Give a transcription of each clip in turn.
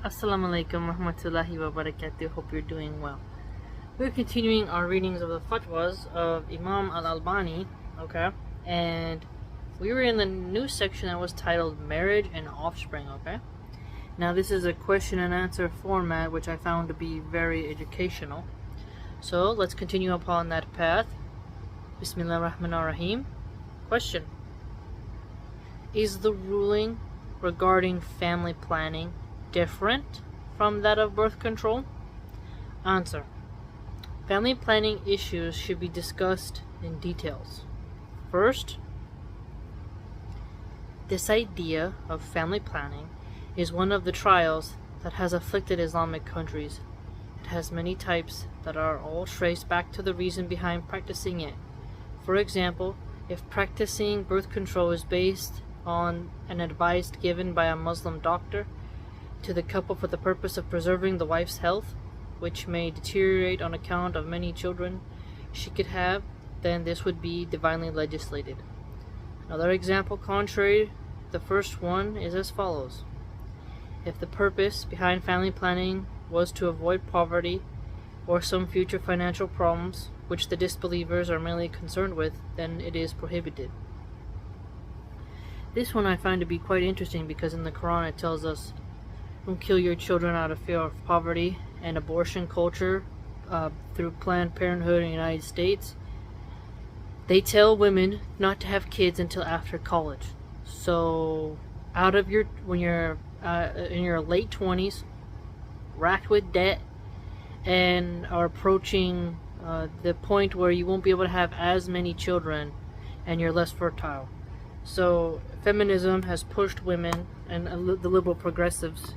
Assalamu alaikum rahmatullahi wa barakatuh. Hope you're doing well. We're continuing our readings of the Fatwas of Imam al Albani, okay? And we were in the new section that was titled Marriage and Offspring, okay? Now this is a question and answer format which I found to be very educational. So let's continue upon that path. Bismillah ar-Rahman ar-Rahim. Question: is the ruling regarding family planning different from that of birth control? Answer: family planning issues should be discussed in details. First, this idea of family planning is one of the trials that has afflicted Islamic countries. It has many types that are all traced back to the reason behind practicing it. For example, if practicing birth control is based on an advice given by a Muslim doctor to the couple for the purpose of preserving the wife's health, which may deteriorate on account of many children she could have, then this would be divinely legislated. Another example contrary to the first one is as follows. If the purpose behind family planning was to avoid poverty or some future financial problems which the disbelievers are mainly concerned with, then it is prohibited. This one I find to be quite interesting because in the Quran it tells us, don't kill your children out of fear of poverty and abortion culture through Planned Parenthood in the United States. They tell women not to have kids until after college. So when you're in your late 20s, racked with debt, and are approaching the point where you won't be able to have as many children and you're less fertile. So feminism has pushed women, and the liberal progressives,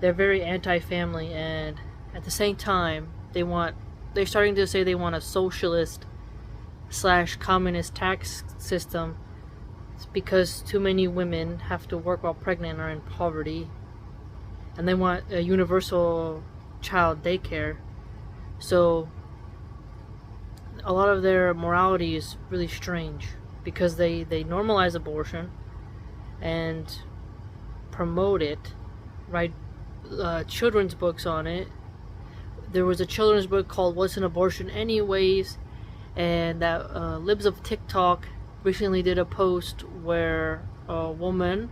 they're very anti-family, and at the same time they're starting to say they want a socialist / communist tax system. It's because too many women have to work while pregnant or in poverty, and they want a universal child daycare. So a lot of their morality is really strange because they normalize abortion and promote it, write children's books on it. There was a children's book called What's an Abortion Anyways, and that Libs of TikTok recently did a post where a woman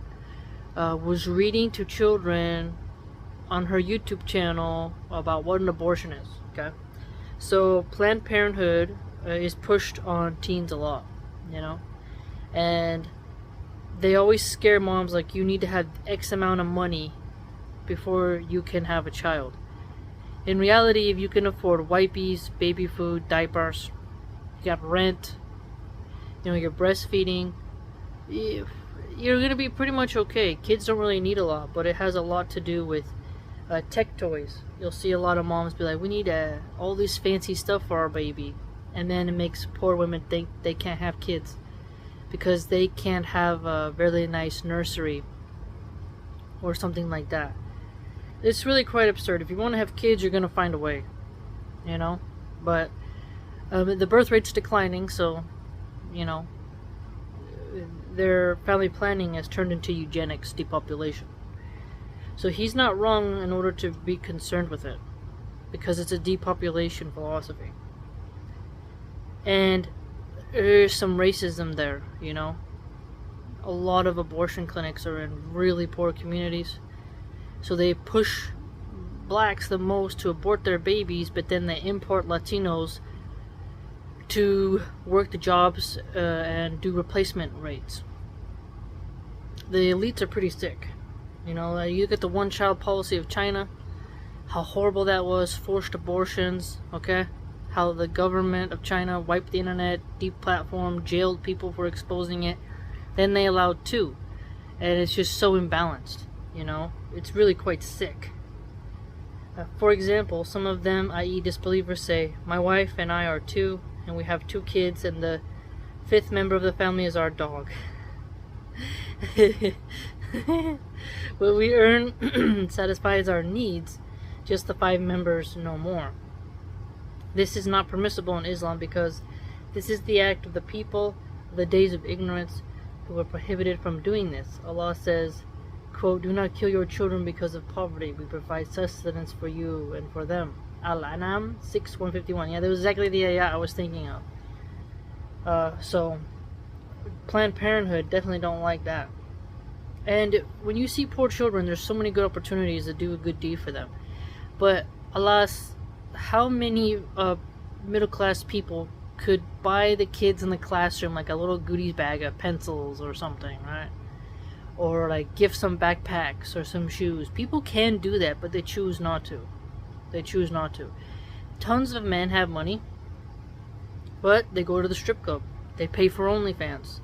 was reading to children on her YouTube channel about what an abortion is. Okay, so Planned Parenthood is pushed on teens a lot, and they always scare moms like you need to have X amount of money before you can have a child. In reality, if you can afford wipes, baby food, diapers, you got rent, you're breastfeeding, you're gonna be pretty much okay. Kids don't really need a lot, but it has a lot to do with tech toys. You'll see a lot of moms be like, we need all this fancy stuff for our baby, and then it makes poor women think they can't have kids because they can't have a really nice nursery or something like that. It's really quite absurd. If you want to have kids, you're gonna find a way, but the birth rate's declining, so their family planning has turned into eugenics, depopulation. So he's not wrong in order to be concerned with it, because it's a depopulation philosophy. And there's some racism there, A lot of abortion clinics are in really poor communities, so they push blacks the most to abort their babies, but then they import Latinos to work the jobs and do replacement rates. The elites are pretty sick. You look at the one-child policy of China, how horrible that was, forced abortions, okay? How the government of China wiped the internet, deplatformed, jailed people for exposing it. Then they allowed two. And it's just so imbalanced, It's really quite sick. For example, some of them, i.e. disbelievers, say, my wife and I are two, and we have 2 kids, and the 5th member of the family is our dog. What we earn satisfies our needs, just the 5 members no more. This is not permissible in Islam because this is the act of the people of the days of ignorance who were prohibited from doing this. Allah says, quote, "Do not kill your children because of poverty. We provide sustenance for you and for them." Al-An'am 6:151. Yeah, that was exactly the ayah I was thinking of. So Planned Parenthood definitely don't like that. And when you see poor children, there's so many good opportunities to do a good deed for them. But alas, how many middle class people could buy the kids in the classroom like a little goodies bag of pencils or something, right? Or like gift some backpacks or some shoes. People can do that, but they choose not to. They choose not to. Tons of men have money, but they go to the strip club. They pay for OnlyFans.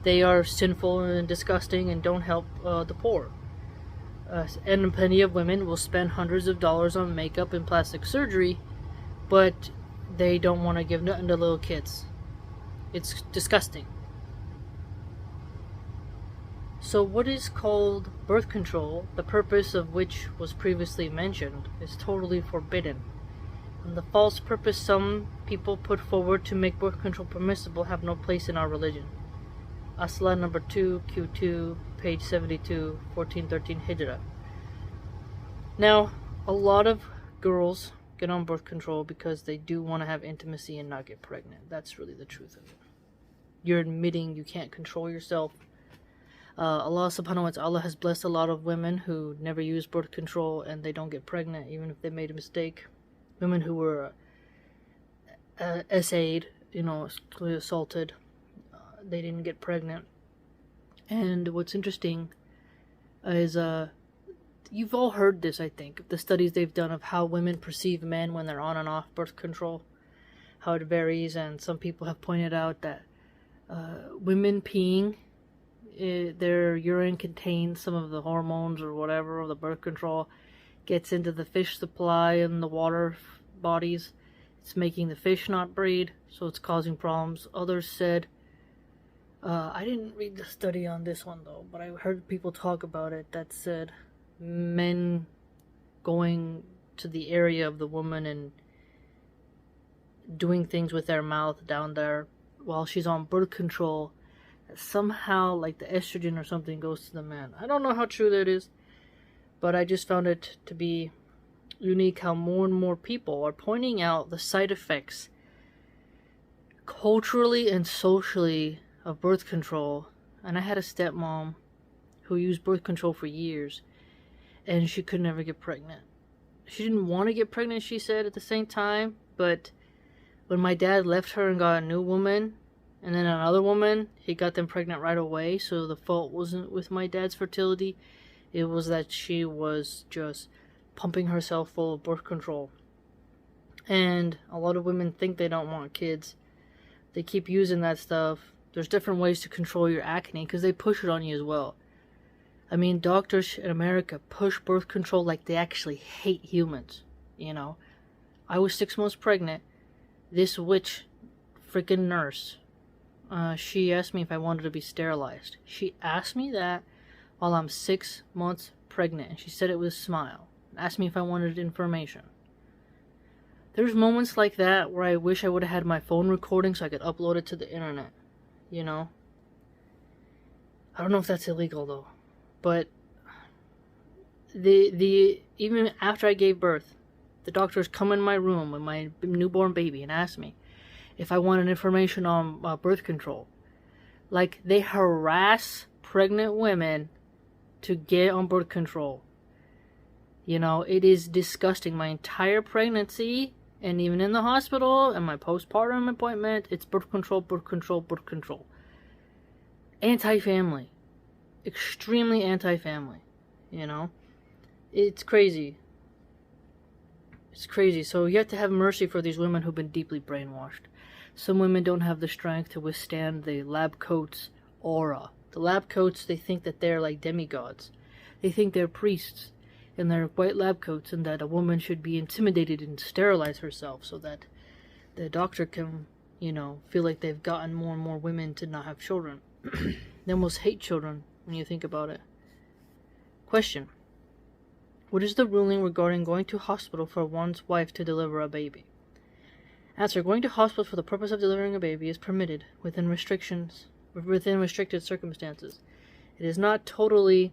They are sinful and disgusting and don't help the poor. And plenty of women will spend hundreds of dollars on makeup and plastic surgery, but they don't want to give nothing to little kids. It's disgusting. So what is called birth control, the purpose of which was previously mentioned, is totally forbidden. And the false purpose some people put forward to make birth control permissible have no place in our religion. Asla number 2, Q2, page 72, 1413 Hijrah. Now, a lot of girls get on birth control because they do want to have intimacy and not get pregnant. That's really the truth of it. You're admitting you can't control yourself. Allah subhanahu wa ta'ala has blessed a lot of women who never use birth control and they don't get pregnant even if they made a mistake. Women who were SA'd, assaulted, they didn't get pregnant. And what's interesting is you've all heard this, I think, the studies they've done of how women perceive men when they're on and off birth control, how it varies. And some people have pointed out that women peeing, their urine contains some of the hormones or whatever of the birth control, gets into the fish supply and the water bodies. It's making the fish not breed, so it's causing problems. Others said, I didn't read the study on this one though, but I heard people talk about it that said men going to the area of the woman and doing things with their mouth down there while she's on birth control, somehow like the estrogen or something goes to the man. I don't know how true that is, but I just found it to be unique how more and more people are pointing out the side effects culturally and socially of birth control. And I had a stepmom who used birth control for years and she could never get pregnant. She didn't want to get pregnant, she said, at the same time, but when my dad left her and got a new woman and then another woman, he got them pregnant right away. So the fault wasn't with my dad's fertility, it was that she was just pumping herself full of birth control. And a lot of women think they don't want kids. They keep using that stuff. There's different ways to control your acne because they push it on you as well. I mean, doctors in America push birth control like they actually hate humans, I was 6 months pregnant. This witch freaking nurse, she asked me if I wanted to be sterilized. She asked me that while I'm 6 months pregnant, and she said it with a smile. Asked me if I wanted information. There's moments like that where I wish I would have had my phone recording so I could upload it to the internet. I don't know if that's illegal though, but the even after I gave birth, the doctors come in my room with my newborn baby and ask me if I wanted information on birth control. Like, they harass pregnant women to get on birth control. It is disgusting. My entire pregnancy, and even in the hospital, and my postpartum appointment, it's birth control, birth control, birth control. Anti-family. Extremely anti-family. It's crazy. It's crazy. So you have to have mercy for these women who've been deeply brainwashed. Some women don't have the strength to withstand the lab coats aura. The lab coats, they think that they're like demigods. They think they're priests in their white lab coats, and that a woman should be intimidated and sterilize herself so that the doctor can, feel like they've gotten more and more women to not have children. They almost hate children when you think about it. Question: what is the ruling regarding going to hospital for one's wife to deliver a baby? Answer: going to hospital for the purpose of delivering a baby is permitted within restricted circumstances. It is not totally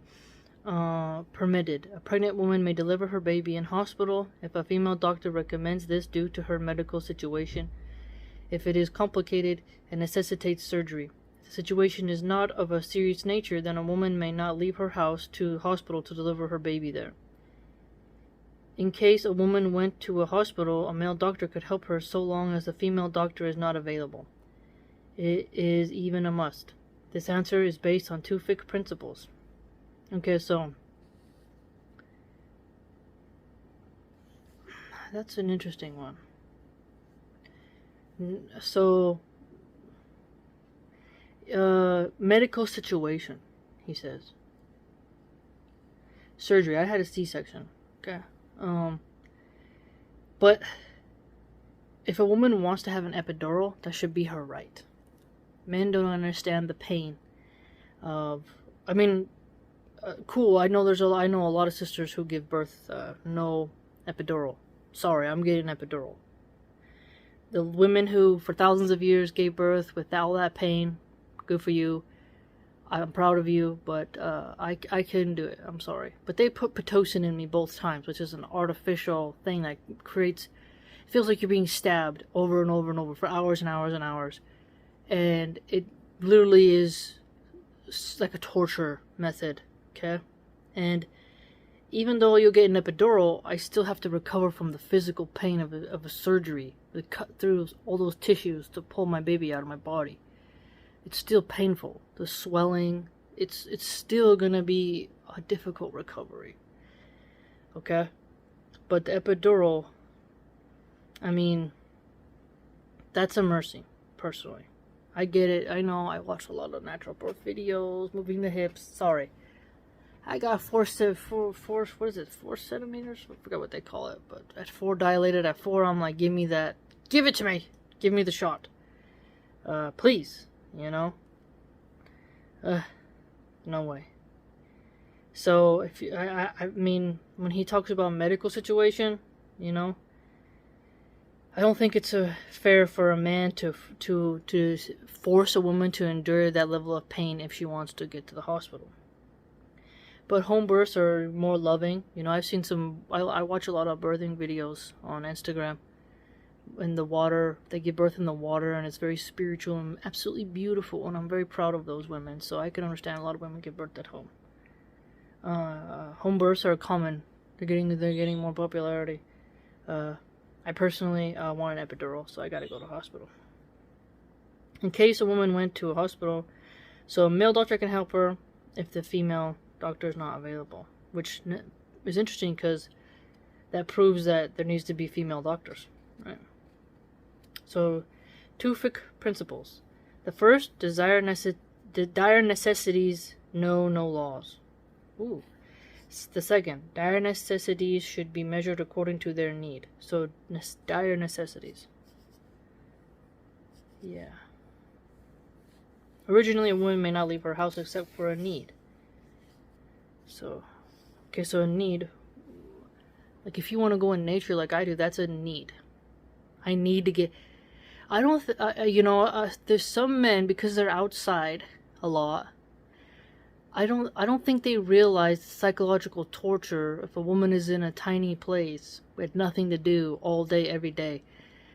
permitted. A pregnant woman may deliver her baby in hospital if a female doctor recommends this due to her medical situation. If it is complicated and necessitates surgery. If the situation is not of a serious nature, then a woman may not leave her house to hospital to deliver her baby there. In case a woman went to a hospital, a male doctor could help her so long as the female doctor is not available. It is even a must. This answer is based on two fiqh principles. Okay, so that's an interesting one. So, medical situation, he says. Surgery. I had a C-section. Okay. But if a woman wants to have an epidural, that should be her right. Men don't understand the pain of. I mean, cool. I know I know a lot of sisters who give birth no epidural. Sorry, I'm getting an epidural. The women who for thousands of years gave birth without all that pain, good for you. I'm proud of you, but I couldn't do it. I'm sorry. But they put Pitocin in me both times, which is an artificial thing that creates. It feels like you're being stabbed over and over and over for hours and hours and hours, and it literally is like a torture method. Okay, and even though you'll get an epidural, I still have to recover from the physical pain of a surgery. They cut through all those tissues to pull my baby out of my body. It's still painful. The swelling, it's still gonna be a difficult recovery. Okay? But the epidural, I mean, that's a mercy, personally. I get it. I know I watch a lot of natural birth videos, moving the hips. Sorry. I got 4 centimeters? I forgot what they call it, but at 4 dilated, at 4, I'm like, give me that. Give it to me. Give me the shot. Please. You know? No way. So, if you, I mean, when he talks about medical situation, you know, I don't think it's fair for a man to force a woman to endure that level of pain if she wants to get to the hospital. But home births are more loving. You know, I've seen I watch a lot of birthing videos on Instagram. In the water, they give birth in the water, and it's very spiritual and absolutely beautiful, and I'm very proud of those women, so I can understand a lot of women give birth at home. Home births are common. They're getting more popularity. I personally want an epidural, so I gotta go to the hospital. In case a woman went to a hospital, so a male doctor can help her if the female doctor is not available, which is interesting because that proves that there needs to be female doctors, right? So, two fiqh principles. The first, dire necessities know no laws. Ooh. The second, dire necessities should be measured according to their need. So, dire necessities. Yeah. Originally, a woman may not leave her house except for a need. So, okay, so a need. Like, if you want to go in nature like I do, that's a need. I need to get. I don't, there's some men, because they're outside a lot, I don't think they realize the psychological torture if a woman is in a tiny place with nothing to do all day, every day.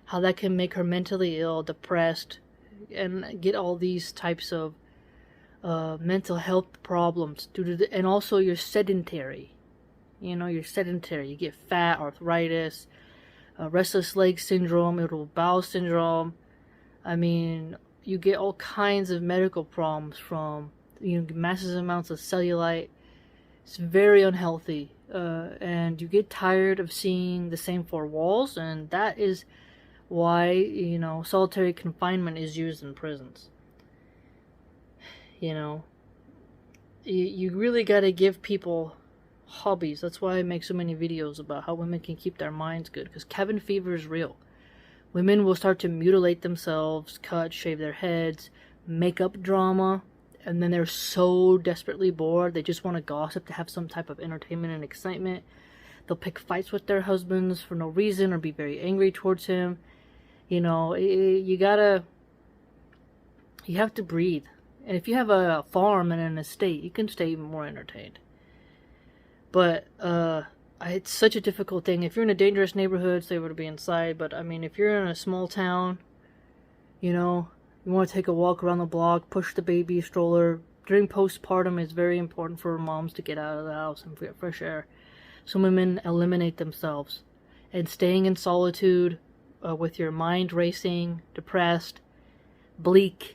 How that can make her mentally ill, depressed, and get all these types of mental health problems and also you're sedentary. You know, you're sedentary. You get fat, arthritis, restless leg syndrome, irritable bowel syndrome. I mean, you get all kinds of medical problems from, massive amounts of cellulite. It's very unhealthy. And you get tired of seeing the same four walls, and that is why, solitary confinement is used in prisons. You really gotta give people hobbies. That's why I make so many videos about how women can keep their minds good, because cabin fever is real. Women will start to mutilate themselves, cut, shave their heads, make up drama, and then they're so desperately bored they just want to gossip to have some type of entertainment and excitement. They'll pick fights with their husbands for no reason or be very angry towards him. You have to breathe. And if you have a farm and an estate, you can stay even more entertained. But it's such a difficult thing. If you're in a dangerous neighborhood, it's able to be inside. But I mean, if you're in a small town, you know, you want to take a walk around the block, push the baby stroller. During postpartum, it's very important for moms to get out of the house and get fresh air. Some women eliminate themselves, and staying in solitude with your mind racing, depressed, bleak.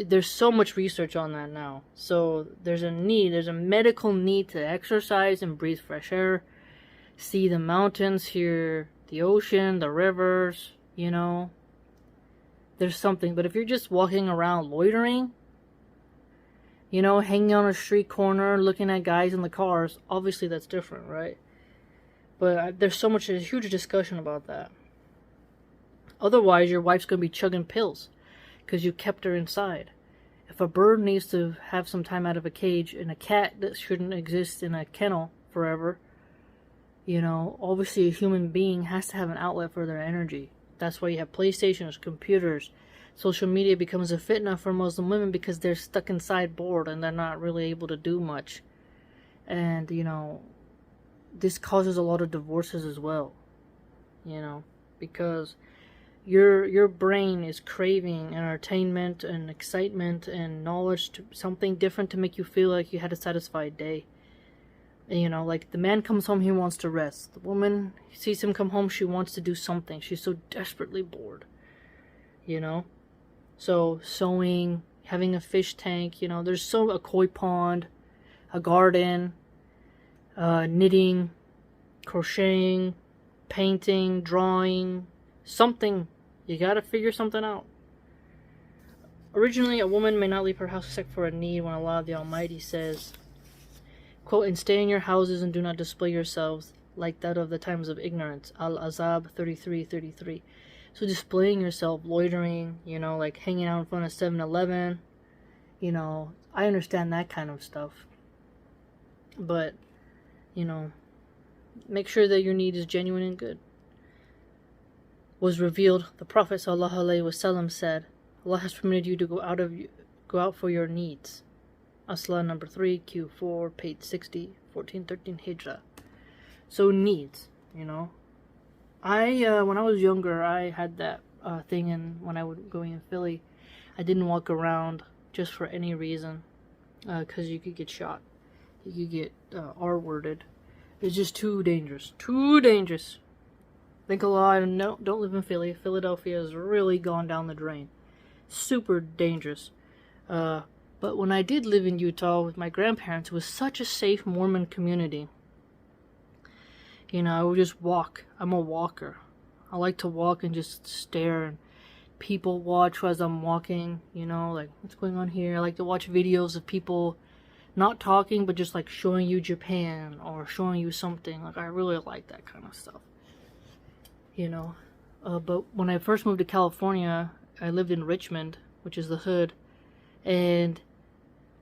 There's so much research on that now. So there's a medical need to exercise and breathe fresh air, see the mountains, hear the ocean, the rivers, you know. There's something. But if you're just walking around loitering, you know, hanging on a street corner, looking at guys in the cars, obviously that's different, right? But there's a huge discussion about that. Otherwise, your wife's going to be chugging pills because you kept her inside. If a bird needs to have some time out of a cage, and a cat that shouldn't exist in a kennel forever, you know, obviously a human being has to have an outlet for their energy. That's why you have PlayStations, computers. Social media becomes a fitna for Muslim women because they're stuck inside bored and they're not really able to do much. And, you know, this causes a lot of divorces as well, you know, because your brain is craving entertainment and excitement and knowledge, to something different to make you feel like you had a satisfied day. And, you know, like the man comes home, he wants to rest. The woman sees him come home, she wants to do something. She's so desperately bored, you know. So sewing, having a fish tank, you know, there's a koi pond, a garden, knitting, crocheting, painting, drawing, something. You gotta figure something out. Originally, a woman may not leave her house except for a need, when Allah the Almighty says, quote, and stay in your houses and do not display yourselves like that of the times of ignorance. Al-Azab 33:33. So displaying yourself, loitering, you know, like hanging out in front of 7-Eleven, you know, I understand that kind of stuff. But, you know, make sure that your need is genuine and good. Was revealed, the Prophet ﷺ said, Allah has permitted you to go out for your needs. Asla number 3, Q4, page 60, 1413 Hijrah. So needs, you know. When I was younger, I had that thing, and when I was going in Philly, I didn't walk around just for any reason, because you could get shot. You could get R-worded. It's just too dangerous. Too dangerous. Thank Allah, don't live in Philly. Philadelphia has really gone down the drain. Super dangerous. But when I did live in Utah with my grandparents, it was such a safe Mormon community. You know, I would just walk. I'm a walker. I like to walk and just stare, and people watch as I'm walking, you know, like, what's going on here? I like to watch videos of people not talking, but just like showing you Japan or showing you something. Like, I really like that kind of stuff. You know, but when I first moved to California, I lived in Richmond, which is the hood, and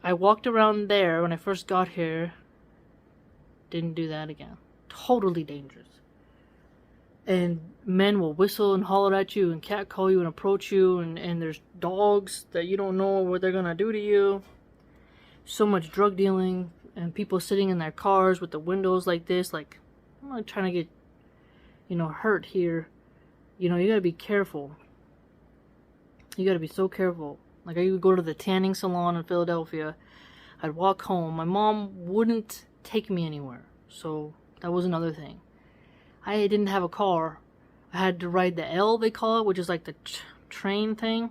I walked around there when I first got here. Didn't do that again. Totally dangerous. And men will whistle and holler at you and catcall you and approach you, and there's dogs that you don't know what they're gonna do to you. So much drug dealing, and people sitting in their cars with the windows like this, like, I'm not trying to get, you know, hurt here. You know, you gotta be careful. You gotta be so careful. Like, I would go to the tanning salon in Philadelphia. I'd walk home. My mom wouldn't take me anywhere, so that was another thing. I didn't have a car. I had to ride the L, they call it, which is like the train thing,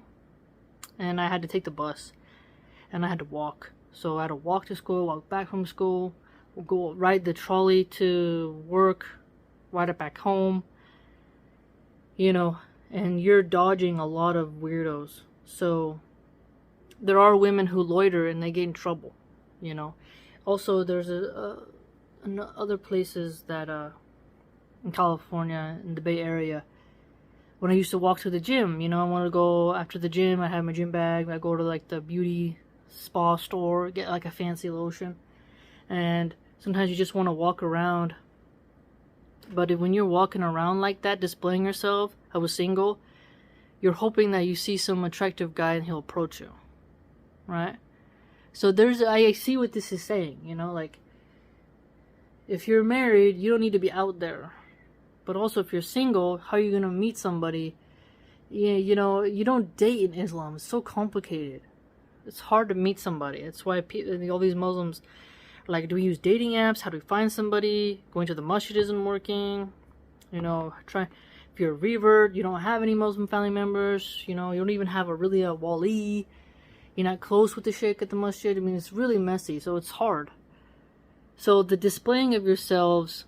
and I had to take the bus, and I had to walk. So I had to walk to school, walk back from school, go ride the trolley to work, ride it back home, you know, and you're dodging a lot of weirdos. So there are women who loiter and they get in trouble, you know. Also, there's other places that in California, in the Bay Area, when I used to walk to the gym, you know, I want to go after the gym, I have my gym bag, I go to like the beauty spa store, get like a fancy lotion, and sometimes you just want to walk around. But when you're walking around like that, displaying yourself, I was single, you're hoping that you see some attractive guy and he'll approach you, right? So I see what this is saying, you know, like, if you're married, you don't need to be out there. But also, if you're single, how are you gonna meet somebody? Yeah, you know, you don't date in Islam. It's so complicated. It's hard to meet somebody. That's why all these Muslims are like, do we use dating apps? How do we find somebody? Going to the masjid isn't working. You know, if you're a revert, you don't have any Muslim family members. You know, you don't even have a wali. You're not close with the sheikh at the masjid. I mean, it's really messy, so it's hard. So the displaying of yourselves,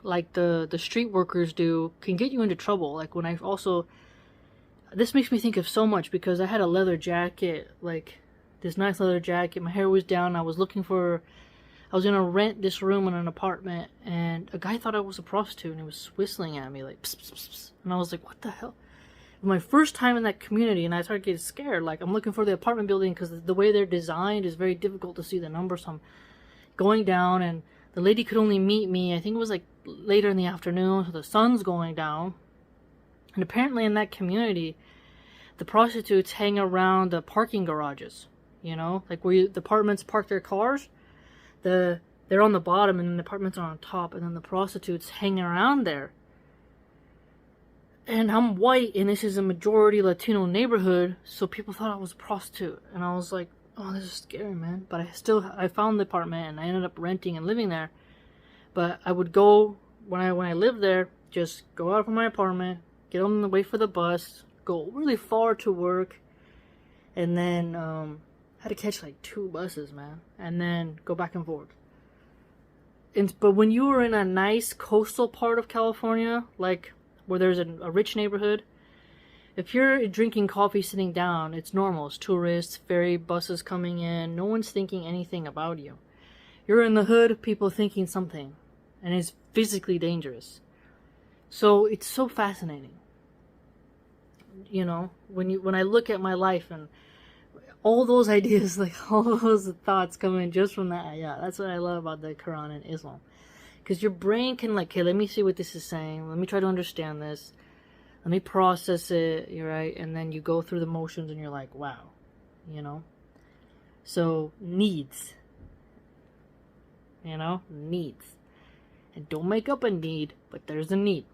like the street workers do, can get you into trouble. Like when this makes me think of so much, because I had a leather jacket, like this nice leather jacket. My hair was down. I was gonna rent this room in an apartment, and a guy thought I was a prostitute, and he was whistling at me like, pss, pss, pss, pss. And I was like, what the hell? My first time in that community, and I started getting scared. Like, I'm looking for the apartment building because the way they're designed is very difficult to see the numbers. So I'm going down, and the lady could only meet me, I think it was like later in the afternoon, so the sun's going down. And apparently in that community, the prostitutes hang around the parking garages, you know, like where the apartments park their cars. They're on the bottom, and then the apartments are on top, and then the prostitutes hang around there. And I'm white, and this is a majority Latino neighborhood, so people thought I was a prostitute. And I was like, oh, this is scary, man. But I found the apartment, and I ended up renting and living there. But I would go, when I lived there, just go out from my apartment, get on the way for the bus, go really far to work, and then I had to catch like 2 buses, man, and then go back and forth. But when you were in a nice coastal part of California, like where there's a rich neighborhood, if you're drinking coffee sitting down, it's normal. It's tourists, ferry buses coming in. No one's thinking anything about you. You're in the hood, people thinking something, and it's physically dangerous. So it's so fascinating. You know, when I look at my life and all those ideas, like all those thoughts come in just from that. Yeah, that's what I love about the Quran and Islam. Because your brain can like, okay, let me see what this is saying. Let me try to understand this. Let me process it, right? And then you go through the motions and you're like, wow, you know? So, needs. You know? Needs. And don't make up a need, but there's a need.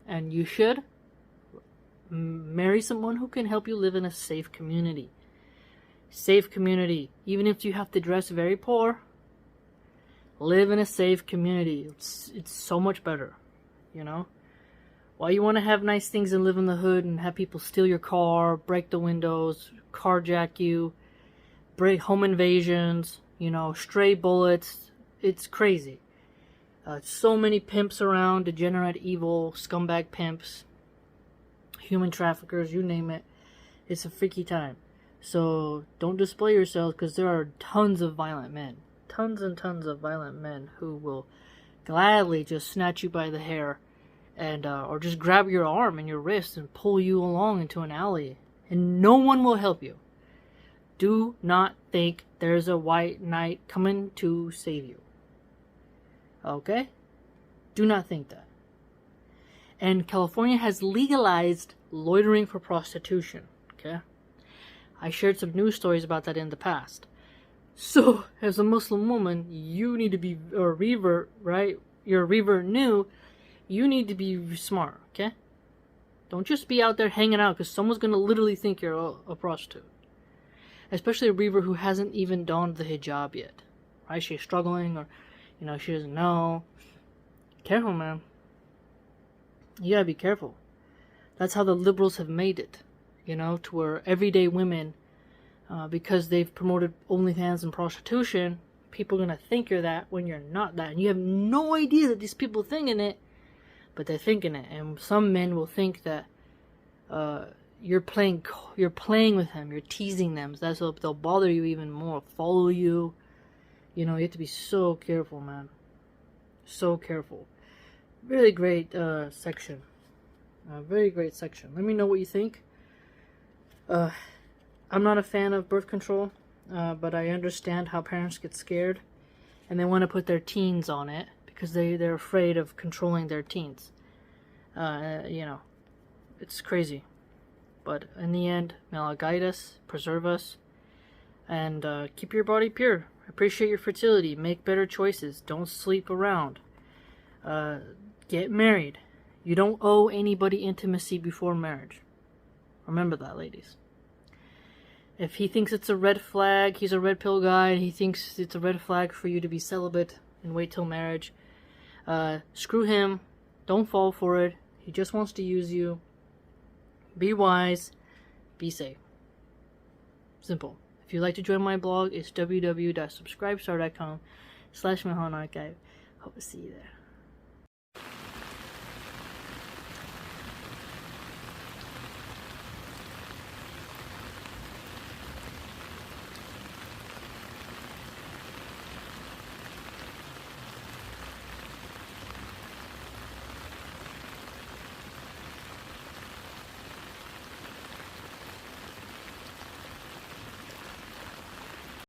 And you should marry someone who can help you live in a safe community. Safe community. Even if you have to dress very poor, live in a safe community. It's so much better, you know? Why you want to have nice things and live in the hood and have people steal your car, break the windows, carjack you, break home invasions, you know, stray bullets. It's crazy. So many pimps around, degenerate, evil, scumbag pimps, human traffickers, you name it. It's a freaky time. So don't display yourselves, because there are tons of violent men. Tons and tons of violent men who will gladly just snatch you by the hair and or just grab your arm and your wrist and pull you along into an alley, and no one will help you. Do not think there's a white knight coming to save you. Okay? Do not think that. And California has legalized loitering for prostitution. Okay? I shared some news stories about that in the past. So, as a Muslim woman, you need to be a revert, right? You're a revert new. You need to be smart, okay? Don't just be out there hanging out, because someone's going to literally think you're a prostitute. Especially a revert who hasn't even donned the hijab yet, right? She's struggling, or, you know, she doesn't know. Careful, man. You gotta be careful. That's how the liberals have made it, you know, to where everyday women, because they've promoted OnlyFans and prostitution, people are going to think you're that when you're not that. And you have no idea that these people are thinking it, but they're thinking it. And some men will think that you're playing with them, you're teasing them. So that's what they'll bother you even more, follow you. You know, you have to be so careful, man. So careful. Really great section. Very great section. Let me know what you think. I'm not a fan of birth control, but I understand how parents get scared and they want to put their teens on it because they're afraid of controlling their teens. You know, it's crazy. But in the end, may Allah guide us, preserve us, and keep your body pure. Appreciate your fertility. Make better choices. Don't sleep around. Get married. You don't owe anybody intimacy before marriage. Remember that, ladies. If he thinks it's a red flag, he's a red pill guy, and he thinks it's a red flag for you to be celibate and wait till marriage, screw him. Don't fall for it. He just wants to use you. Be wise. Be safe. Simple. If you'd like to join my blog, it's www.subscribestar.com/Milahan Archive. Hope to see you there.